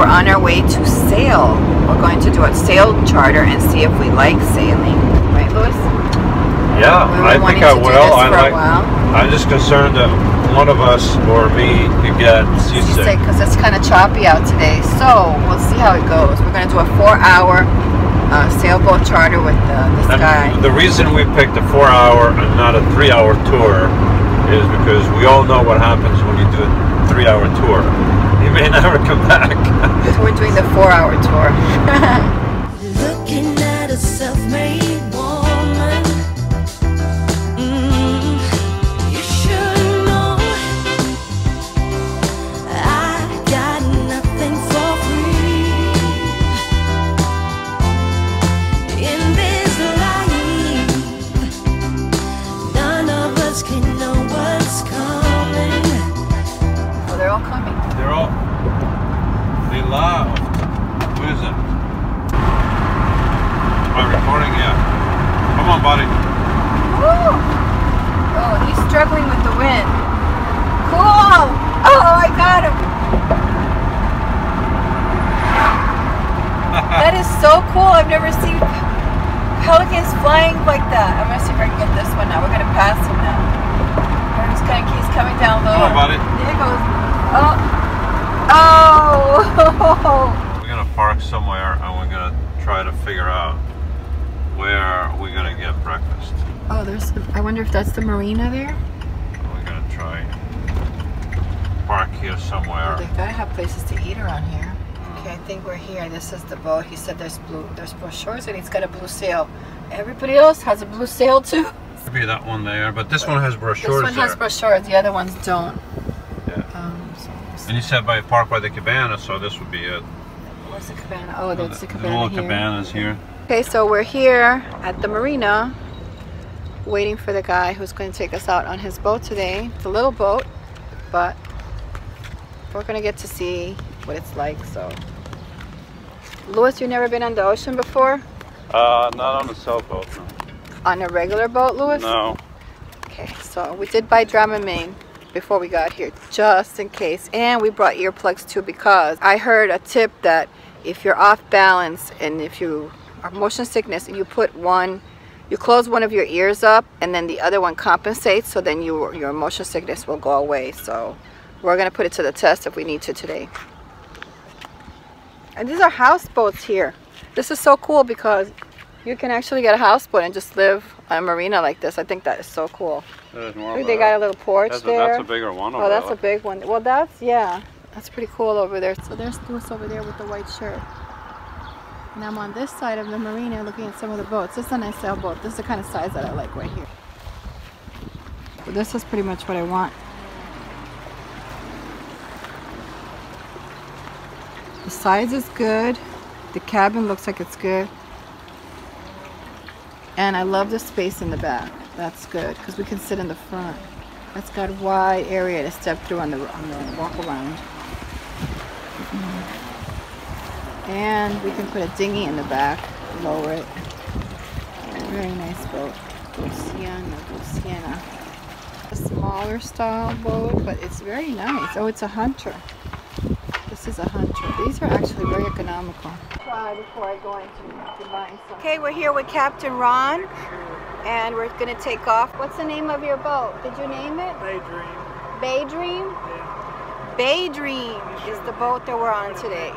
we're on our way to sail. We're going to do a sail charter and see if we like sailing. Right, Louis? Yeah, I think I will. I'm just concerned that one of us or me could get seasick because it's kind of choppy out today. So we'll see how it goes. We're going to do a 4-hour sailboat charter with this guy. The reason we picked a 4-hour and not a 3-hour tour is because we all know what happens when you do a 3-hour tour. You may never come back. So we're doing the 4-hour tour. Looking at a self-made woman. You should know I got nothing for free in this life. None of us can know what's coming. Well, they're all coming. They laughed. Who is it? Am I recording? Yeah. Come on, buddy. Woo! Oh, he's struggling with the wind. Cool! Oh, I got him! That is so cool. I've never seen pelicans flying like that. I'm going to see if I can get this one now. We're going to pass him now. He's coming down low. Come on, buddy. There he goes. Oh! Oh! We're gonna park somewhere and we're gonna try to figure out where we're gonna get breakfast. Oh, I wonder if that's the marina there? We're gonna try park here somewhere. Oh, they gotta have places to eat around here. Okay, I think we're here. This is the boat. He said there's brochures and he's got a blue sail. Everybody else has a blue sail too. Maybe that one there, but this one has brochures. This one has brochures, the other ones don't. Yeah. And you said park by the cabana, so this would be it. Where's the cabana? Oh, there's the cabana. The little cabana's here. Okay, so we're here at the marina waiting for the guy who's going to take us out on his boat today. It's a little boat, but we're going to get to see what it's like. So, Louis, you've never been on the ocean before? Not on a sailboat, no. On a regular boat, Louis? No. Okay, so we did buy Dramamine before we got here, just in case. And we brought earplugs too, because I heard a tip that if you're off balance and if you are motion sickness and you close one of your ears up and then the other one compensates, so then your motion sickness will go away. So we're gonna put it to the test if we need to today. And these are houseboats here. This is so cool because you can actually get a houseboat and just live on a marina like this. I think that is so cool. Look, they got a little porch there. That's a bigger one over there. Oh, that's a big one. Well, that's pretty cool over there. So there's Louis over there with the white shirt. And I'm on this side of the marina looking at some of the boats. This is a nice sailboat. This is the kind of size that I like right here. So this is pretty much what I want. The size is good. The cabin looks like it's good. And I love the space in the back. That's good because we can sit in the front. That's got a wide area to step through on the walk around. And we can put a dinghy in the back, lower it. Very nice boat. Luciana. A smaller style boat, but it's very nice. Oh, it's a Hunter. This is a Hunter. These are actually very economical. Try before I go into buying some. Okay, we're here with Captain Ron, and we're gonna take off. What's the name of your boat? Did you name it? Baydream. Baydream? Yeah. Baydream is the boat that we're on today.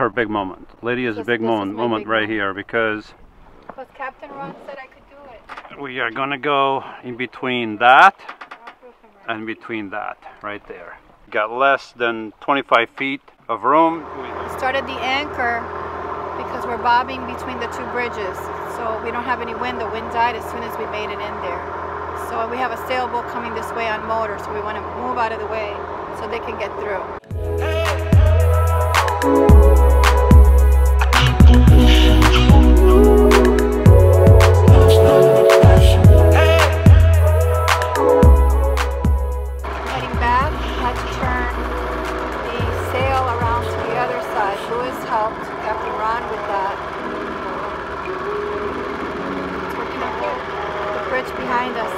her big moment. Lydia's This- big this is moment, my big right moment. here, because Because Captain Ron said I could do it. we are gonna go in between that and between that, right there. Got less than 25 feet of room. We started the anchor because we're bobbing between the two bridges. So we don't have any wind. The wind died as soon as we made it in there. So we have a sailboat coming this way on motor, so we want to move out of the way so they can get through. Heading back, I had to turn the sail around to the other side. Louis helped Captain Ron with that. It's working okay. The bridge behind us.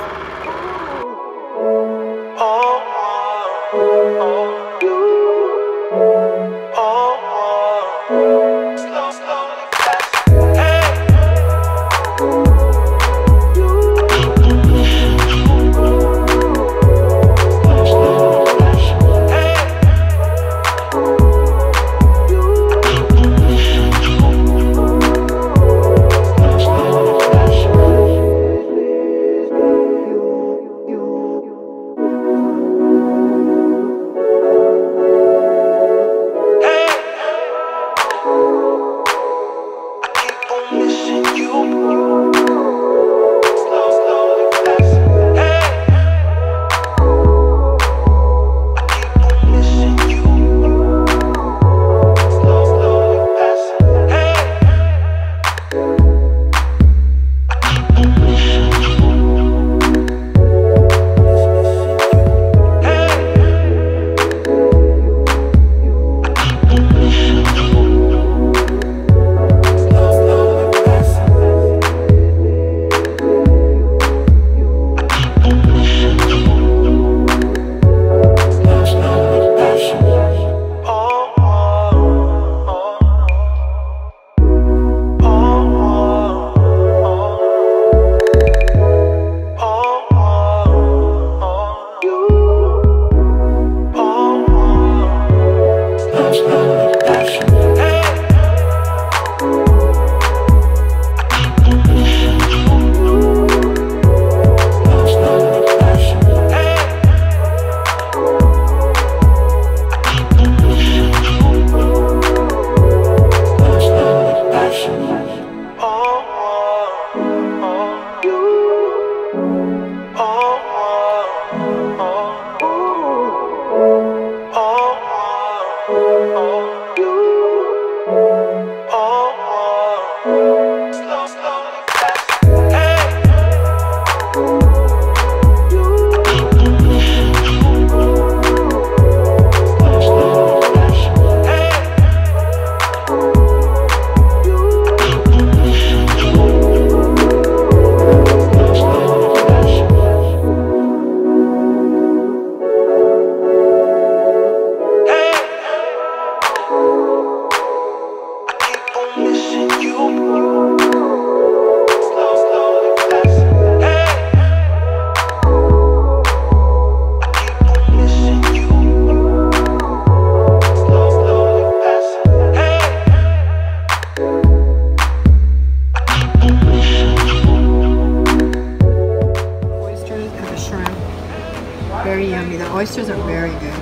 Very yummy. The oysters are very good.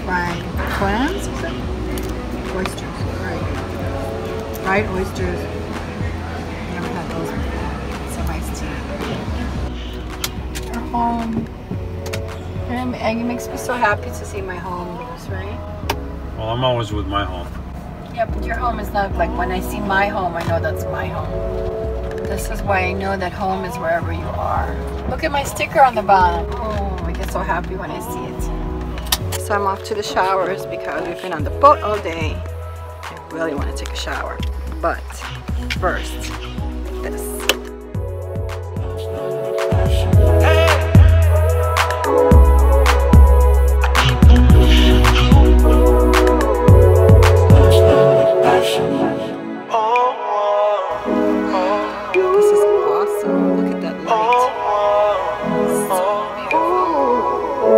Fried clams, is it? Oysters, very good. Fried oysters. Never had those before. Some iced tea. We're home. And it makes me so happy to see my home, right? Well, I'm always with my home. Yeah, but your home is not like when I see my home, I know that's my home. This is why I know that home is wherever you are. Look at my sticker on the bottom. Oh, I get so happy when I see it. So I'm off to the showers because we've been on the boat all day. I really want to take a shower. But first, this.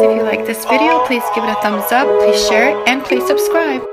If you like this video, please give it a thumbs up, please share it, and please subscribe.